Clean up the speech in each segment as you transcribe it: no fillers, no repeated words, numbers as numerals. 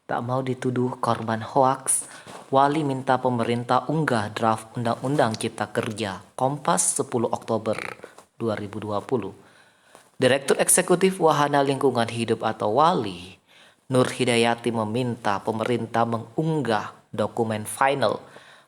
Tak mau dituduh korban hoaks, Wali minta pemerintah unggah draft Undang-Undang Cipta Kerja. Kompas 10 Oktober 2020. Direktur Eksekutif Wahana Lingkungan Hidup atau WALI, Nur Hidayati meminta pemerintah mengunggah dokumen final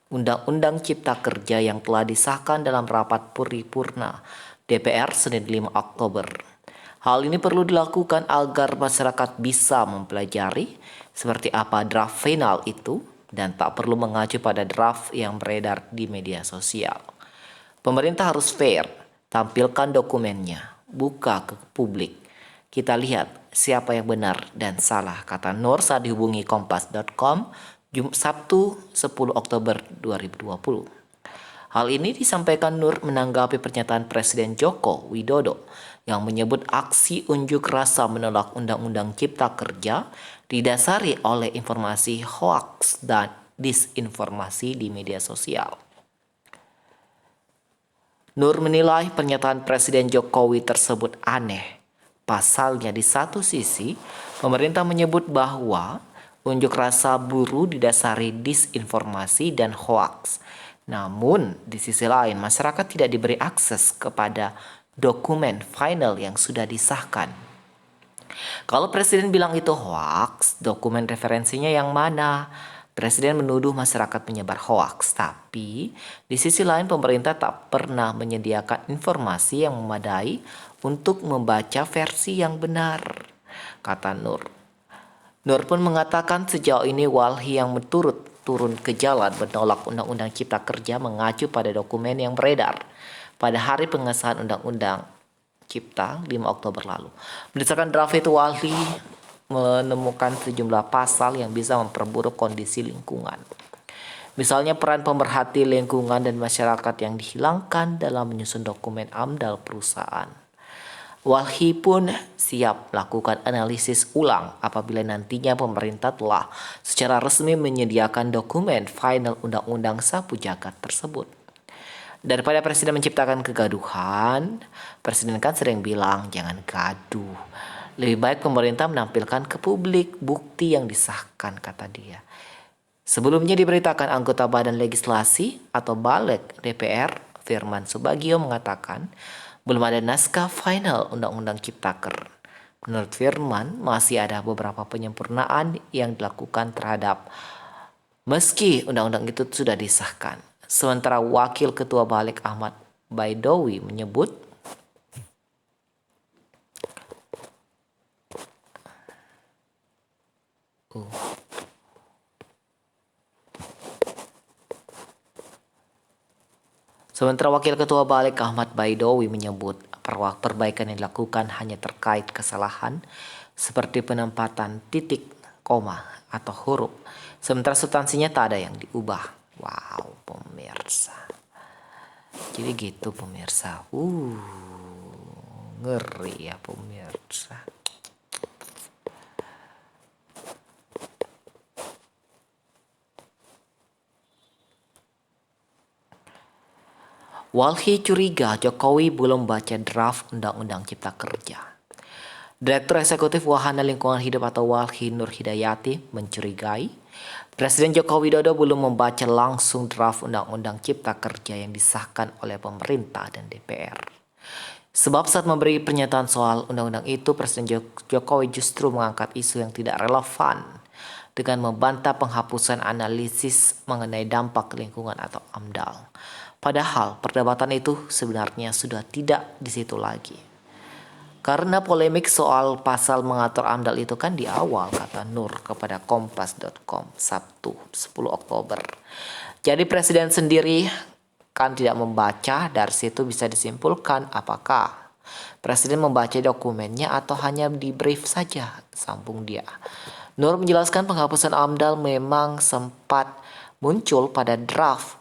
Undang-Undang Cipta Kerja yang telah disahkan dalam rapat paripurna DPR Senin 5 Oktober. Hal ini perlu dilakukan agar masyarakat bisa mempelajari seperti apa draft final itu dan tak perlu mengacu pada draft yang beredar di media sosial. Pemerintah harus fair, tampilkan dokumennya, buka ke publik. Kita lihat siapa yang benar dan salah, kata Nur saat dihubungi kompas.com Sabtu 10 Oktober 2020. Hal ini disampaikan Nur menanggapi pernyataan Presiden Joko Widodo yang menyebut aksi unjuk rasa menolak Undang-Undang Cipta Kerja didasari oleh informasi hoaks dan disinformasi di media sosial. Nur menilai pernyataan Presiden Jokowi tersebut aneh. Pasalnya di satu sisi, pemerintah menyebut bahwa unjuk rasa buruh didasari disinformasi dan hoaks. Namun, di sisi lain, masyarakat tidak diberi akses kepada dokumen final yang sudah disahkan. Kalau Presiden bilang itu hoaks, dokumen referensinya yang mana? Presiden menuduh masyarakat menyebar hoaks, tapi di sisi lain pemerintah tak pernah menyediakan informasi yang memadai untuk membaca versi yang benar, kata Nur. Nur pun mengatakan sejauh ini Walhi yang turun ke jalan menolak Undang-Undang Cipta Kerja mengacu pada dokumen yang beredar pada hari pengesahan Undang-Undang Cipta 5 Oktober lalu. Berdasarkan draft itu, Walhi menemukan sejumlah pasal yang bisa memperburuk kondisi lingkungan. Misalnya peran pemerhati lingkungan dan masyarakat yang dihilangkan dalam menyusun dokumen AMDAL perusahaan. Walhi pun siap melakukan analisis ulang apabila nantinya pemerintah telah secara resmi menyediakan dokumen final Undang-Undang Sapu Jagat tersebut. Daripada Presiden menciptakan kegaduhan, Presiden kan sering bilang jangan gaduh. Lebih baik pemerintah menampilkan ke publik bukti yang disahkan, kata dia. Sebelumnya diberitakan anggota Badan Legislasi atau Balek DPR, Firman Subagio mengatakan belum ada naskah final Undang-Undang Ciptaker. Menurut Firman, masih ada beberapa penyempurnaan yang dilakukan terhadap meski undang-undang itu sudah disahkan. Sementara Wakil Ketua Balik Ahmad Baidowi menyebut perbaikan yang dilakukan hanya terkait kesalahan seperti penempatan titik, koma, atau huruf. Sementara substansinya tak ada yang diubah. Wow, pemirsa. Jadi gitu pemirsa. Ngeri ya pemirsa. Walhi curiga Jokowi belum baca draft Undang-Undang Cipta Kerja. Direktur Eksekutif Wahana Lingkungan Hidup atau Walhi Nur Hidayati mencurigai Presiden Joko Widodo belum membaca langsung draft Undang-Undang Cipta Kerja yang disahkan oleh pemerintah dan DPR. Sebab saat memberi pernyataan soal undang-undang itu, Presiden Jokowi justru mengangkat isu yang tidak relevan dengan membantah penghapusan analisis mengenai dampak lingkungan atau AMDAL. Padahal perdebatan itu sebenarnya sudah tidak di situ lagi. Karena polemik soal pasal mengatur AMDAL itu kan di awal, kata Nur kepada kompas.com Sabtu 10 Oktober. Jadi Presiden sendiri kan tidak membaca, dari situ bisa disimpulkan apakah Presiden membaca dokumennya atau hanya di brief saja, sambung dia. Nur menjelaskan penghapusan AMDAL memang sempat muncul pada draft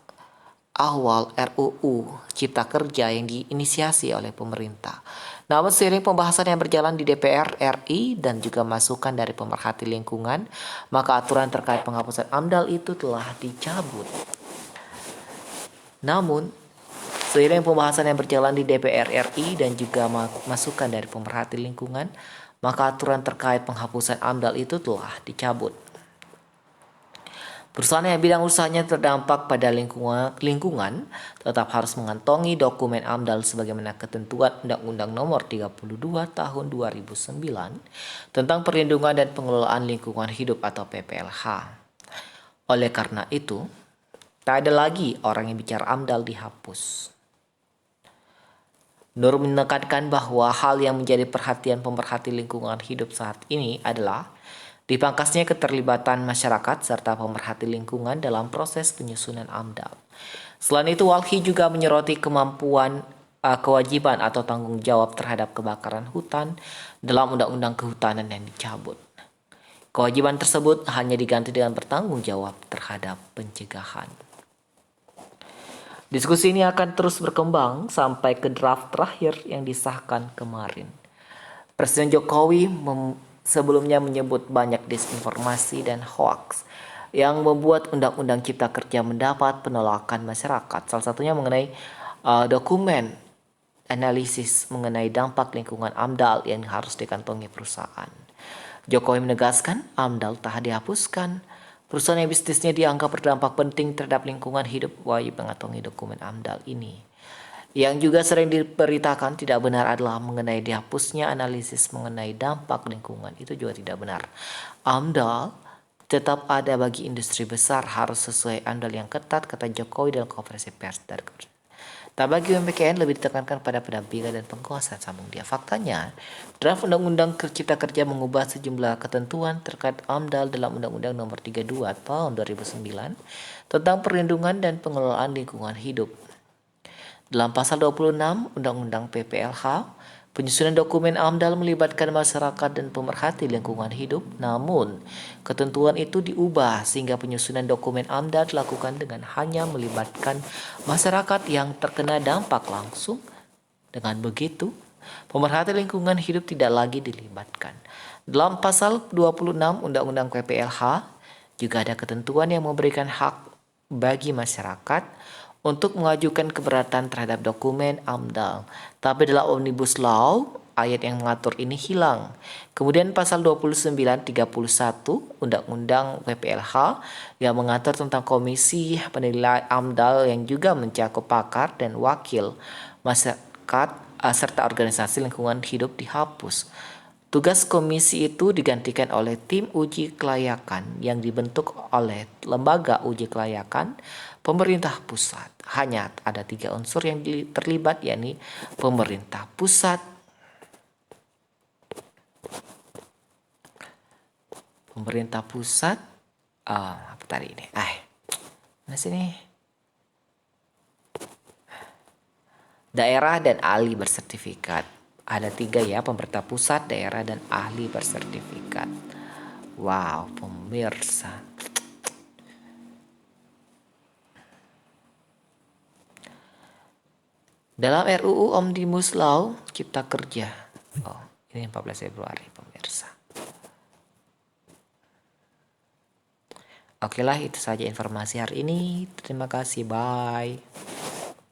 awal RUU Cipta Kerja yang diinisiasi oleh pemerintah. Namun seiring pembahasan yang berjalan di DPR RI dan juga masukan dari pemerhati lingkungan, maka aturan terkait penghapusan AMDAL itu telah dicabut. Namun, seiring pembahasan yang berjalan di DPR RI dan juga masukan dari pemerhati lingkungan, maka aturan terkait penghapusan AMDAL itu telah dicabut. Perusahaan yang bidang usahanya terdampak pada lingkungan tetap harus mengantongi dokumen AMDAL sebagaimana ketentuan Undang-Undang Nomor 32 Tahun 2009 tentang Perlindungan dan Pengelolaan Lingkungan Hidup atau PPLH. Oleh karena itu, tak ada lagi orang yang bicara AMDAL dihapus. Nur menekankan bahwa hal yang menjadi perhatian pemerhati lingkungan hidup saat ini adalah dipangkasnya keterlibatan masyarakat serta pemerhati lingkungan dalam proses penyusunan AMDAL. Selain itu, Walhi juga menyoroti kewajiban atau tanggung jawab terhadap kebakaran hutan dalam Undang-Undang Kehutanan yang dicabut. Kewajiban tersebut hanya diganti dengan bertanggung jawab terhadap pencegahan. Diskusi ini akan terus berkembang sampai ke draft terakhir yang disahkan kemarin. Presiden Jokowi sebelumnya menyebut banyak disinformasi dan hoaks yang membuat Undang-Undang Cipta Kerja mendapat penolakan masyarakat. Salah satunya mengenai dokumen analisis mengenai dampak lingkungan AMDAL yang harus dikantongi perusahaan. Jokowi menegaskan AMDAL tak dihapuskan. Perusahaan yang bisnisnya dianggap berdampak penting terhadap lingkungan hidup wajib mengantongi dokumen AMDAL ini. Yang juga sering diberitakan tidak benar adalah mengenai dihapusnya analisis mengenai dampak lingkungan. Itu juga tidak benar. AMDAL tetap ada bagi industri besar, harus sesuai AMDAL yang ketat, kata Jokowi dalam konferensi pers. Tak bagi UMKM lebih ditekankan pada pendampingan dan penguasaan, sambung dia. Faktanya, draft Undang-Undang Cipta Kerja mengubah sejumlah ketentuan terkait AMDAL dalam Undang-Undang Nomor 32 Tahun 2009 tentang perlindungan dan pengelolaan lingkungan hidup. Dalam pasal 26 Undang-Undang PPLH, penyusunan dokumen AMDAL melibatkan masyarakat dan pemerhati lingkungan hidup. Namun, ketentuan itu diubah sehingga penyusunan dokumen AMDAL dilakukan dengan hanya melibatkan masyarakat yang terkena dampak langsung. Dengan begitu, pemerhati lingkungan hidup tidak lagi dilibatkan. Dalam pasal 26 Undang-Undang PPLH, juga ada ketentuan yang memberikan hak bagi masyarakat untuk mengajukan keberatan terhadap dokumen AMDAL. Tapi dalam Omnibus Law, ayat yang mengatur ini hilang. Kemudian pasal 29-31 Undang-Undang PPLH yang mengatur tentang komisi penilai AMDAL yang juga mencakup pakar dan wakil masyarakat serta organisasi lingkungan hidup dihapus. Tugas komisi itu digantikan oleh tim uji kelayakan yang dibentuk oleh lembaga uji kelayakan pemerintah pusat. Hanya ada 3 unsur yang terlibat, yakni pemerintah pusat, apa tadi ini? Mana sini? Daerah dan ahli bersertifikat. Ada 3 ya, pemerintah pusat, daerah, dan ahli bersertifikat. Wow, pemirsa. Dalam RUU Omnibus Law Cipta Kerja. Ini 14 Februari, pemirsa. Oke lah, itu saja informasi hari ini. Terima kasih, bye.